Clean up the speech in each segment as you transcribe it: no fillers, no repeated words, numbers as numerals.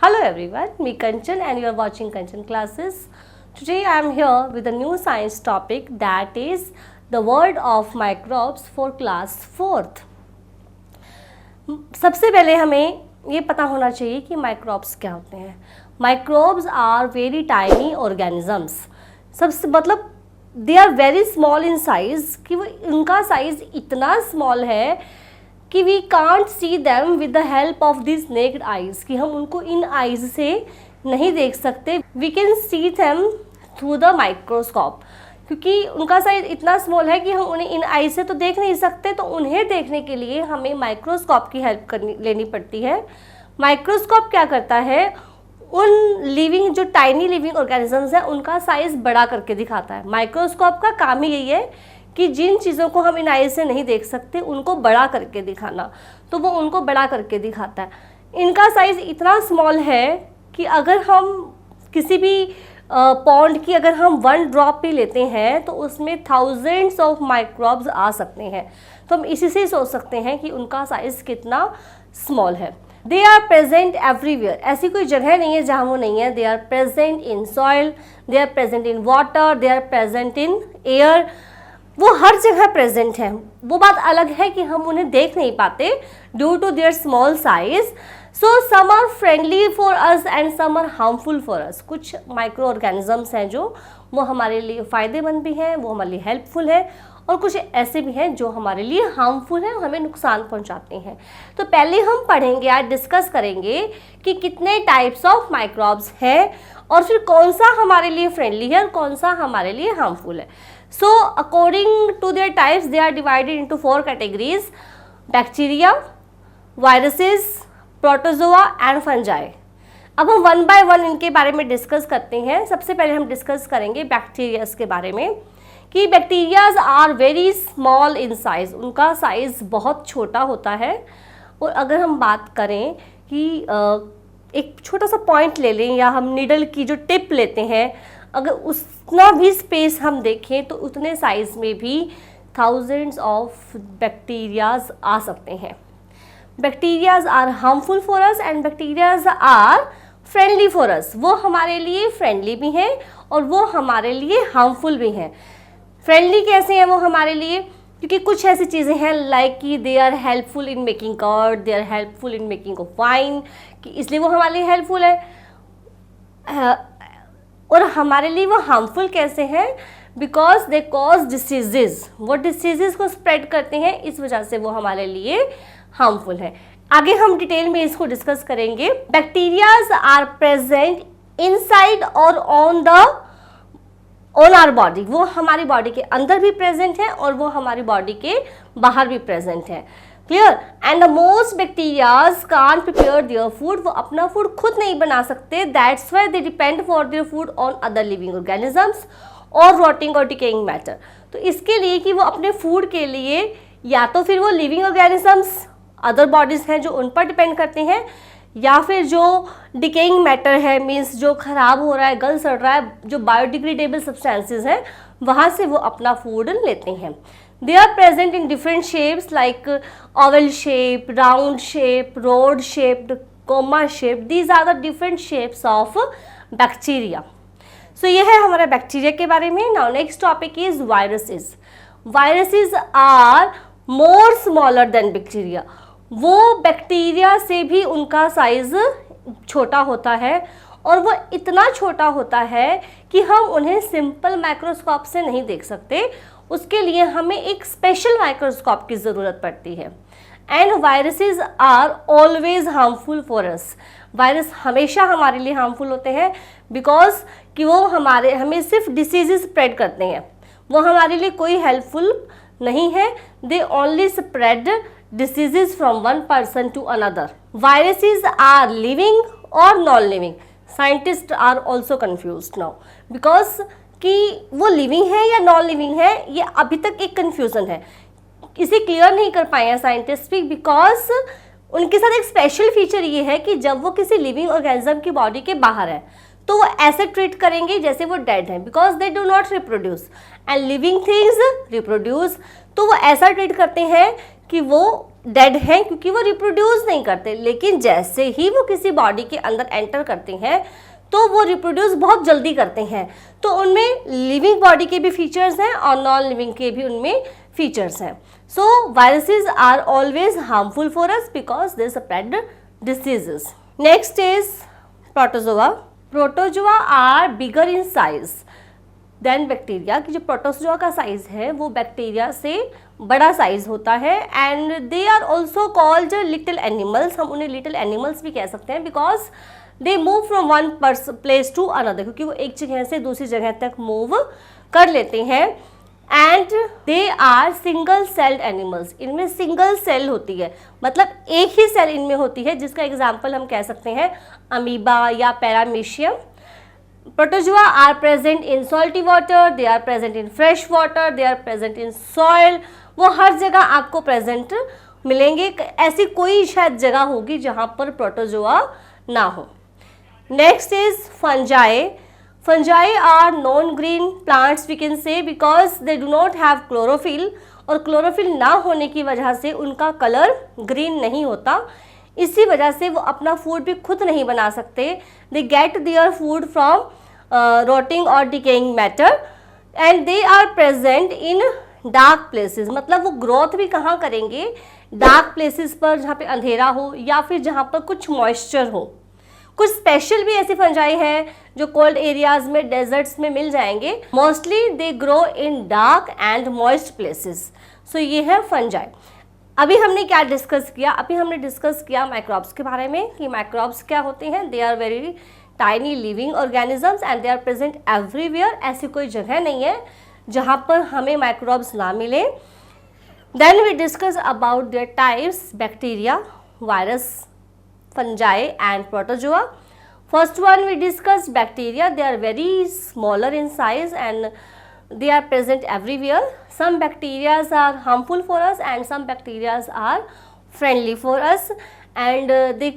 Hello everyone, me Kanchan and you are watching Kanchan classes. Today I am here with a new science topic that is the world of microbes for class 4th. सबसे पहले हमें ये पता होना चाहिए कि microbes क्या होते हैं. Microbes are very tiny organisms. सबसे मतलब they are very small in size कि वो उनका साइज इतना स्मॉल है कि we can't see them with the help of this naked eyes, कि हम उनको इन आइज से नहीं देख सकते. We can see them through the microscope, क्योंकि उनका साइज इतना स्मॉल है कि हम उन्हें इन आइज से तो देख नहीं सकते. तो उन्हें देखने के लिए हमें माइक्रोस्कोप की हेल्प लेनी पड़ती है. माइक्रोस्कोप क्या करता है, उन लिविंग जो टाइनी लिविंग ऑर्गेनिजम्स हैं उनका साइज बड़ा करके दिखाता है. माइक्रोस्कोप का काम ही यही है कि जिन चीज़ों को हम इन आइज से नहीं देख सकते उनको बड़ा करके दिखाना. तो वो उनको बड़ा करके दिखाता है. इनका साइज़ इतना स्मॉल है कि अगर हम किसी भी पॉन्ड की अगर हम 1 ड्रॉप भी लेते हैं तो उसमें थाउजेंड्स ऑफ माइक्रोब्स आ सकते हैं. तो हम इसी से सोच सकते हैं कि उनका साइज़ कितना स्मॉल है. They are present everywhere. ऐसी कोई जगह नहीं है जहाँ वो नहीं है. They are present in soil, they are present in water, they are present in air. वो हर जगह प्रेजेंट हैं. वो बात अलग है कि हम उन्हें देख नहीं पाते due to their small size. So some are friendly for us and some are harmful for us. कुछ माइक्रो ऑर्गेनिजम्स हैं जो वो हमारे लिए फ़ायदेमंद भी हैं, वो हमारे लिए हेल्पफुल है, और कुछ ऐसे भी हैं जो हमारे लिए हार्मफुल हैं, हमें नुकसान पहुंचाते हैं. तो पहले हम पढ़ेंगे, आज डिस्कस करेंगे कि कितने टाइप्स ऑफ माइक्रोब्स हैं और फिर कौन सा हमारे लिए फ्रेंडली है और कौन सा हमारे लिए हार्मफुल है. So according to their types they are divided into 4 categories: bacteria, viruses, protozoa and fungi. अब हम 1 by 1 इनके बारे में डिस्कस करते हैं. सबसे पहले हम डिस्कस करेंगे बैक्टीरियाज के बारे में कि bacterias are very small in size. उनका साइज़ बहुत छोटा होता है. और अगर हम बात करें कि एक छोटा सा पॉइंट ले लें या हम नीडल की जो टिप लेते हैं, अगर उतना भी स्पेस हम देखें तो उतने साइज में भी थाउजेंड्स ऑफ बैक्टीरियाज आ सकते हैं. Bacterias are harmful for us and bacterias are friendly for us. वो हमारे लिए फ्रेंडली भी हैं और वो हमारे लिए हार्मफुल भी हैं. फ्रेंडली कैसे हैं वो हमारे लिए, क्योंकि कुछ ऐसी चीज़ें हैं लाइक कि they are helpful in making curd, they are helpful in making of wine, कि इसलिए वो हमारे लिए हेल्पफुल है. और हमारे लिए वो हार्मफुल कैसे हैं, बिकॉज दे कॉज डिसीजेज. वो डिसीजेज को स्प्रेड करते हैं, इस वजह से वो हमारे लिए हार्मफुल है. आगे हम डिटेल में इसको डिस्कस करेंगे. बैक्टीरियाज आर प्रेजेंट इनसाइड और ऑन आवर बॉडी. वो हमारी बॉडी के अंदर भी प्रेजेंट है और वो हमारी बॉडी के बाहर भी प्रेजेंट है. Clear. And the most bacterias can't prepare their food. वो अपना फूड खुद नहीं बना सकते. That's why they depend for their food on other living organisms और रॉटिंग और डिकेइंग मैटर. तो इसके लिए कि वो अपने फूड के लिए या तो फिर वो लिविंग ऑर्गेनिजम्स अदर बॉडीज हैं जो उन पर डिपेंड करते हैं, या फिर जो डिकेइंग मैटर है, मीन्स जो खराब हो रहा है, गल सड़ रहा है, जो बायोडिग्रेडेबल सब्सटेंसेज हैं, वहाँ से वो अपना फूड लेते हैं. They are present in different shapes like oval shape, round shape, rod shaped, comma shaped. These are the different shapes of bacteria. So ये है हमारा बैक्टीरिया के बारे में. Now next topic is viruses. Viruses are more smaller than bacteria. वो bacteria से भी उनका साइज छोटा होता है और वो इतना छोटा होता है कि हम उन्हें सिंपल माइक्रोस्कोप से नहीं देख सकते. उसके लिए हमें एक स्पेशल माइक्रोस्कोप की ज़रूरत पड़ती है. And viruses are always harmful for us. Virus हमेशा हमारे लिए हार्मफुल होते हैं बिकॉज कि वो हमें सिर्फ डिसीजेज स्प्रेड करते हैं. वो हमारे लिए कोई हेल्पफुल नहीं है. They only spread diseases from one person to another. Viruses are living और non living. Scientist are also confused now because कि वो लिविंग है या नॉन लिविंग है, ये अभी तक एक कन्फ्यूज़न है. इसे क्लियर नहीं कर पाए हैं साइंटिस्ट भी, बिकॉज उनके साथ एक स्पेशल फीचर ये है कि जब वो किसी लिविंग ऑर्गेनिज्म की बॉडी के बाहर है तो वो ऐसे ट्रीट करेंगे जैसे वो डेड हैं, because they do not reproduce and living things reproduce. तो वो ऐसा ट्रीट करते हैं कि वो डेड हैं क्योंकि वो रिप्रोड्यूस नहीं करते, लेकिन जैसे ही वो किसी बॉडी के अंदर एंटर करते हैं तो वो रिप्रोड्यूस बहुत जल्दी करते हैं। तो उनमें लिविंग बॉडी के भी फीचर्स हैं और नॉन लिविंग के भी उनमें फीचर्स हैं। So viruses are always harmful for us because they spread diseases. Next is protozoa. Protozoa are bigger in size than bacteria, कि जो प्रोटोजोआ का साइज है वो बैक्टीरिया से बड़ा साइज होता है। And they are also called little animals, हम उन्हें लिटिल एनिमल्स भी कह सकते हैं because they move from one place to another, क्योंकि वो एक जगह से दूसरी जगह तक मूव कर लेते हैं। And they are single celled animals, इनमें सिंगल सेल होती है, मतलब एक ही सेल इनमें होती है, जिसका एग्जाम्पल हम कह सकते हैं अमीबा या paramecium. Protozoa are present in salty water, they are present in fresh water, they are present in soil। वो हर जगह आपको प्रेजेंट मिलेंगे, ऐसी कोई शायद जगह होगी जहाँ पर प्रोटोजोआ ना हो। Next is fungi. Fungi are non green plants we can say because they do not have chlorophyll, और क्लोरोफिल ना होने की वजह से उनका कलर ग्रीन नहीं होता, इसी वजह से वो अपना फूड भी खुद नहीं बना सकते। They get their food from rotting और decaying matter and they are present in dark places, मतलब वो ग्रोथ भी कहाँ करेंगे, डार्क प्लेसेस पर जहाँ पे अंधेरा हो या फिर जहाँ पर कुछ मॉइस्चर हो। कुछ स्पेशल भी ऐसे फंजाई हैं जो कोल्ड एरियाज में, डेजर्ट्स में मिल जाएंगे। Mostly they grow in dark and moist places. So ये है फंजाई। अभी हमने क्या डिस्कस किया, अभी हमने डिस्कस किया माइक्रोब्स के बारे में कि माइक्रोब्स क्या होते हैं। They are very tiny living organisms and they are present everywhere, ऐसी कोई जगह नहीं है जहाँ पर हमें माइक्रोब्स ना मिले। Then we discuss about their types, bacteria, virus, fungi and protozoa. First one we discussed bacteria. They are very smaller in size and they are present everywhere. Some bacteria are harmful for us and some bacteria are friendly for us, and they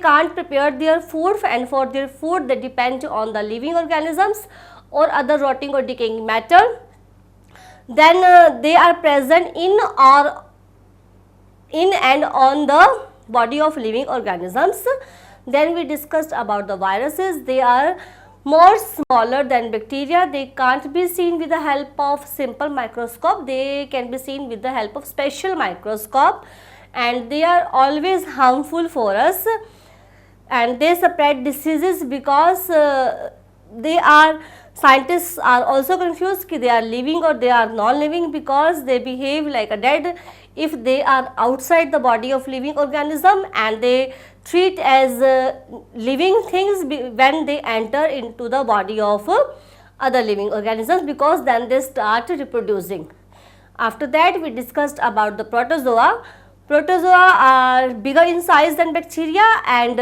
can't prepare their food, and for their food they depend on the living organisms or other rotting or decaying matter. Then they are present in and on the body of living organisms. Then we discussed about the viruses. They are more smaller than bacteria. They can't be seen with the help of simple microscope. They can be seen with the help of special microscope, and they are always harmful for us, and they spread diseases because scientists are also confused कि they are living or they are non-living because they behave like a dead if they are outside the body of living organism, and they treat as living things when they enter into the body of other living organisms, because then they start reproducing. After that we discussed about the protozoa. Protozoa are bigger in size than bacteria, and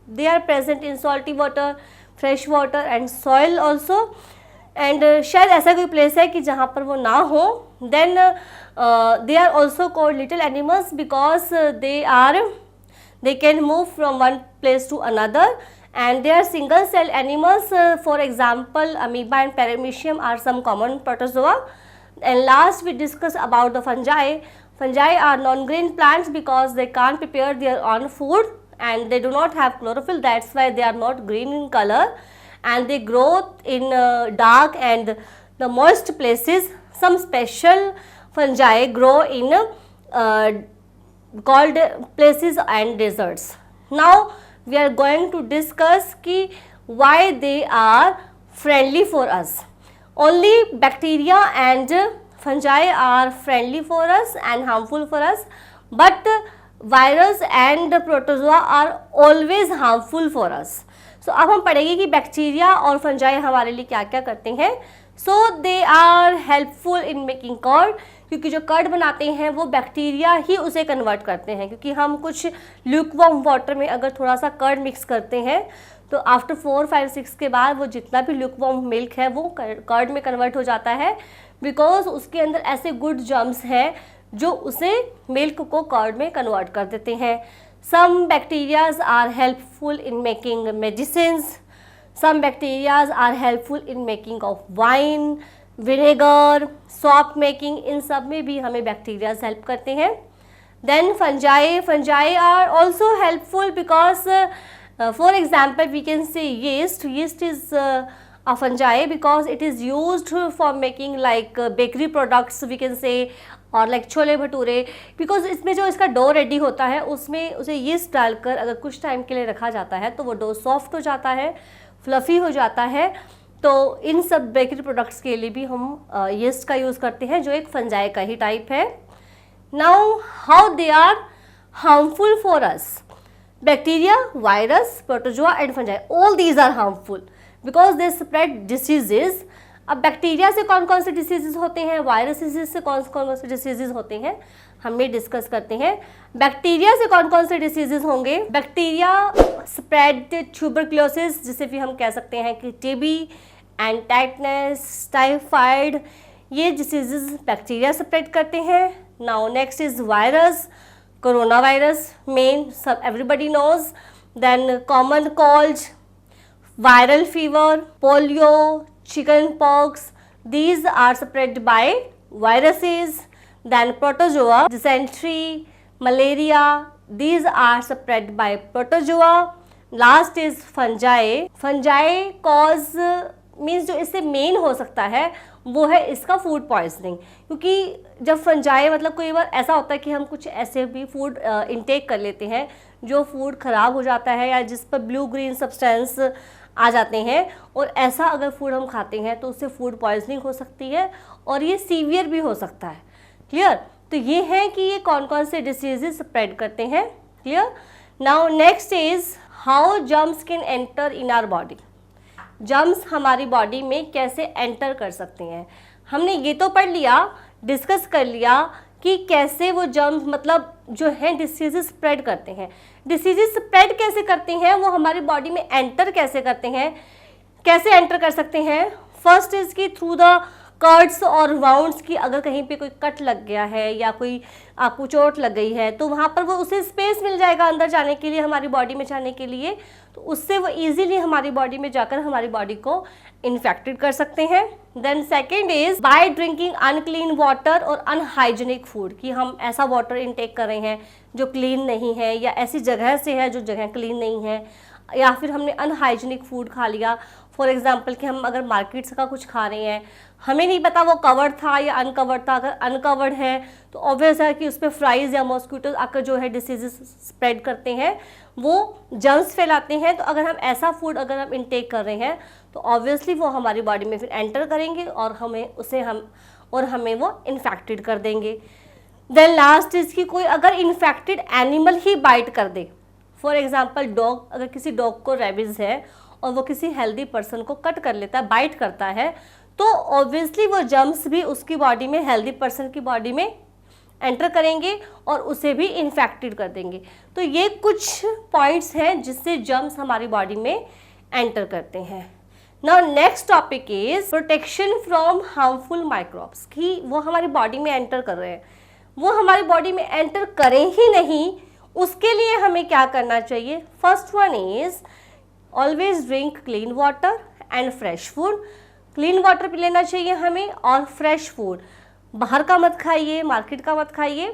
they are present in salty water, fresh water and soil also, and शायद ऐसा कोई place है कि जहाँ पर वो ना हो. Then they are also called little animals because they can move from one place to another, and they are single cell animals. For example, amoeba and paramecium are some common protozoa. And last we discuss about the fungi. Fungi are non-green plants because they can't prepare their own food and they do not have chlorophyll, that's why they are not green in color, and they grow in dark and the moist places. Some special fungi grow in cold places and deserts. Now we are going to discuss ki why they are friendly for us. Only bacteria and fungi are friendly for us and harmful for us, but virus and protozoa are always harmful for us. So अब हम पढ़ेंगे कि bacteria और fungi हमारे लिए क्या क्या करते हैं. So they are helpful in making curd, क्योंकि जो कर्ड बनाते हैं वो बैक्टीरिया ही उसे कन्वर्ट करते हैं, क्योंकि हम कुछ ल्यूकवार्म वाटर में अगर थोड़ा सा कर्ड मिक्स करते हैं तो आफ्टर 4, 5, 6 के बाद वो जितना भी ल्यूकवार्म मिल्क है वो कर्ड में कन्वर्ट हो जाता है, बिकॉज उसके अंदर ऐसे गुड जर्म्स हैं जो उसे मिल्क को कर्ड में कन्वर्ट कर देते हैं. Some bacterias are helpful in making medicines. Some bacterias are helpful in making of wine, vinegar, soap making. इन सब में भी हमें बैक्टीरियाज हेल्प करते हैं. Then fungi are also helpful because for example we can say yeast is a fungi because it is used for making like bakery products we can say, और like chole bhature, because इसमें जो इसका dough ready होता है उसमें उसे yeast डालकर अगर कुछ टाइम के लिए रखा जाता है तो वो डो सॉफ्ट हो जाता है, फ्लफ़ी हो जाता है। तो इन सब बेकरी प्रोडक्ट्स के लिए भी हम यीस्ट का यूज़ करते हैं जो एक फंजाई का ही टाइप है। Now how they are harmful for us? Bacteria, virus, protozoa and fungi, all these are harmful because they spread diseases. अब बैक्टीरिया से कौन कौन से डिसीजेज होते हैं, वायरसेस से कौन कौन से डिसीजेज होते हैं, हम ये डिस्कस करते हैं। बैक्टीरिया से कौन कौन से डिसीजेज होंगे? बैक्टीरिया स्प्रेड ट्यूबरक्लोसिस, जिसे भी हम कह सकते हैं कि टीबी एंड टेटनस, टाइफाइड, ये डिसीजेज बैक्टीरिया स्प्रेड करते हैं। Now next is virus, corona virus main, सब everybody knows. Then common cold, viral fever, polio, chicken pox, these are spread by viruses. Then protozoa, dysentery, malaria, these are spread by protozoa. Last is fungi. Fungi cause means जो इससे main हो सकता है वो है इसका food poisoning, क्योंकि जब फंजाई मतलब कोई बार ऐसा होता है कि हम कुछ ऐसे भी फूड इनटेक कर लेते हैं जो फूड ख़राब हो जाता है या जिस पर ब्लू ग्रीन सब्सटेंस आ जाते हैं, और ऐसा अगर फूड हम खाते हैं तो उससे फूड पॉइजनिंग हो सकती है और ये सीवियर भी हो सकता है। क्लियर? तो ये है कि ये कौन कौन से डिसीजेज स्प्रेड करते हैं। Clear? Now next is how germs can enter in our body. Germs हमारी बॉडी में कैसे एंटर कर सकते हैं? हमने ये तो पढ़ लिया, डिस्कस कर लिया कि कैसे वो जर्म्स मतलब जो है डिसीजेज स्प्रेड करते हैं। डिसीजेज स्प्रेड कैसे करते हैं, वो हमारी बॉडी में एंटर कैसे करते हैं, कैसे एंटर कर सकते हैं? फर्स्ट इज कि थ्रू द कट्स और वाउंड्स, की अगर कहीं पे कोई कट लग गया है या कोई आपको चोट लग गई है तो वहाँ पर वो उसे स्पेस मिल जाएगा अंदर जाने के लिए, हमारी बॉडी में जाने के लिए, तो उससे वो इजीली हमारी बॉडी में जाकर हमारी बॉडी को इन्फेक्टेड कर सकते हैं। Then second is by drinking unclean water और अनहाइजीनिक फूड, कि हम ऐसा वाटर इनटेक कर रहे हैं जो क्लीन नहीं है या ऐसी जगह से है जो जगह क्लीन नहीं है, या फिर हमने अनहाइजीनिक फूड खा लिया। फॉर एग्जांपल कि हम अगर मार्केट का कुछ खा रहे हैं, हमें नहीं पता वो कवर्ड था या अनकवर्ड था, अगर अनकवर्ड है तो ऑब्वियस है कि उस पर फ्राइज या मॉस्किटो आकर जो है डिसीजेस स्प्रेड करते हैं, वो जर्म्स फैलाते हैं। तो अगर हम ऐसा फूड अगर हम इनटेक कर रहे हैं तो ऑब्वियसली वो हमारी बॉडी में फिर एंटर करेंगे और हमें वो इन्फेक्टेड कर देंगे। देन लास्ट इज कि कोई अगर इन्फेक्टेड एनिमल ही बाइट कर दे, फॉर एग्जाम्पल डॉग, अगर किसी डॉग को रेबीज है और वो किसी हेल्दी पर्सन को कट कर लेता है, बाइट करता है, तो ऑब्वियसली वो जर्म्स भी उसकी बॉडी में, हेल्दी पर्सन की बॉडी में एंटर करेंगे और उसे भी इन्फेक्टेड कर देंगे। तो ये कुछ पॉइंट्स हैं जिससे जर्म्स हमारी बॉडी में एंटर करते हैं। Now next topic is protection from harmful microbes, कि वो हमारी बॉडी में एंटर कर रहे हैं, वो हमारी बॉडी में एंटर करें ही नहीं, उसके लिए हमें क्या करना चाहिए? First one is always drink clean water and fresh food. Clean water P लेना चाहिए हमें और फ्रेश फूड, बाहर का मत खाइए, मार्केट का मत खाइए,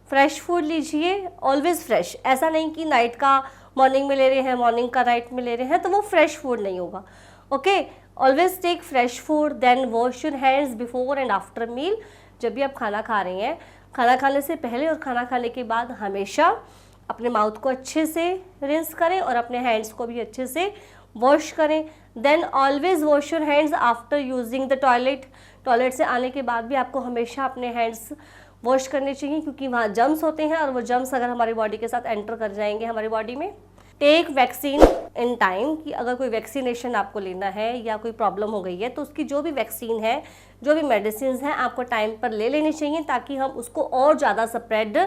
फ्रेश फूड लीजिए, ऑलवेज फ्रेश। ऐसा नहीं कि नाइट का मॉर्निंग में ले रहे हैं, मॉर्निंग का नाइट में ले रहे हैं, तो वो फ्रेश फूड नहीं होगा। Okay, always take fresh food. Then wash your hands before and after meal. जब भी आप खाना खा रहे हैं, खाना खाने से पहले और खाना खाने के बाद हमेशा अपने माउथ को अच्छे से रिंस करें और अपने हैंड्स को भी अच्छे से वॉश करें। Then always wash your hands after using the toilet. Toilet से आने के बाद भी आपको हमेशा अपने हैंड्स वॉश करने चाहिए, क्योंकि वहाँ जर्म्स होते हैं और वो जर्म्स अगर हमारी बॉडी के साथ एंटर कर जाएंगे हमारी बॉडी में। टेक वैक्सीन इन टाइम, कि अगर कोई वैक्सीनेशन आपको लेना है या कोई प्रॉब्लम हो गई है तो उसकी जो भी वैक्सीन है, जो भी मेडिसिन हैं, आपको टाइम पर ले लेनी चाहिए ताकि हम उसको और ज़्यादा स्प्रेड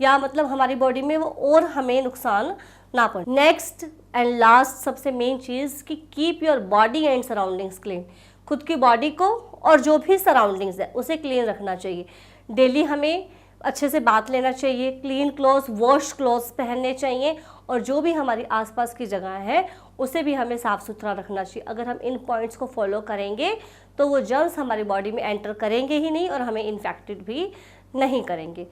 या मतलब हमारी बॉडी में वो और हमें नुकसान ना पहुंचे। नेक्स्ट एंड लास्ट सबसे मेन चीज़ कि keep your body and surroundings clean. खुद की बॉडी को और जो भी सराउंडिंग्स है उसे क्लीन रखना चाहिए। डेली हमें अच्छे से बाथ लेना चाहिए, क्लीन क्लोथ्स, वॉश क्लोथ्स पहनने चाहिए, और जो भी हमारी आसपास की जगह है उसे भी हमें साफ़ सुथरा रखना चाहिए। अगर हम इन पॉइंट्स को फॉलो करेंगे तो वो जर्म्स हमारी बॉडी में एंटर करेंगे ही नहीं और हमें इन्फेक्टेड भी नहीं करेंगे।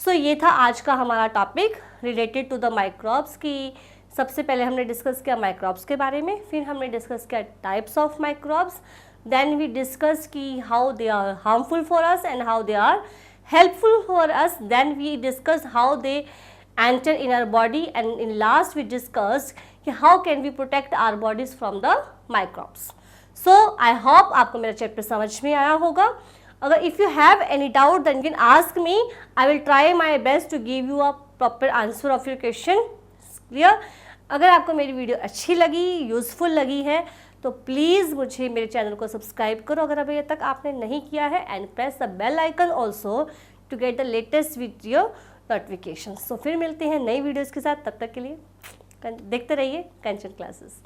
सो ये था आज का हमारा topic related to the microbes की सबसे पहले हमने डिस्कस किया माइक्रोब्स के बारे में, फिर हमने डिस्कस किया types of microbes, then we discuss की how they are harmful for us and how they are helpful for us, then we discuss how they enter in our body, and in last we discussed कि how can we protect our bodies from the microbes. So I hope आपको मेरा chapter समझ में आया होगा. अगर if you have any doubt then you can ask me, I will try my best to give you a proper answer of your question. Clear? अगर आपको मेरी वीडियो अच्छी लगी, यूज़फुल लगी है तो प्लीज़ मुझे मेरे चैनल को सब्सक्राइब करो अगर अभी तक आपने नहीं किया है, and press the bell icon also to get the latest video notification. So फिर मिलते हैं नई वीडियोज़ के साथ, तब तक के लिए देखते रहिए कंचन क्लासेस.